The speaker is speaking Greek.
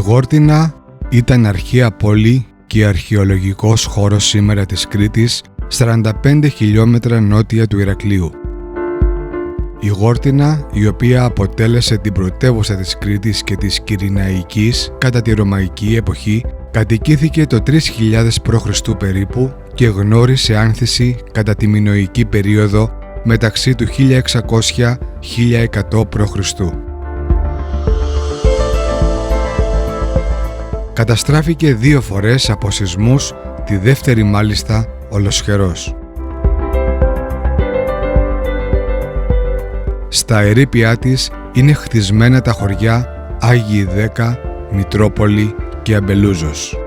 Γόρτινα ήταν αρχαία πόλη και αρχαιολογικός χώρος σήμερα της Κρήτης, 45 χιλιόμετρα νότια του Ηρακλείου. Η Γόρτινα, η οποία αποτέλεσε την πρωτεύουσα της Κρήτης και της Κυρηναϊκής κατά τη Ρωμαϊκή εποχή, κατοικήθηκε το 3000 π.Χ. περίπου και γνώρισε άνθηση κατά τη μινωική περίοδο μεταξύ του 1600-1100 π.Χ. Καταστράφηκε 2 φορές από σεισμούς, τη δεύτερη μάλιστα ολοσχερός. Στα ερείπια της είναι χτισμένα τα χωριά Άγιοι 10, Μητρόπολη και Αμπελούζος.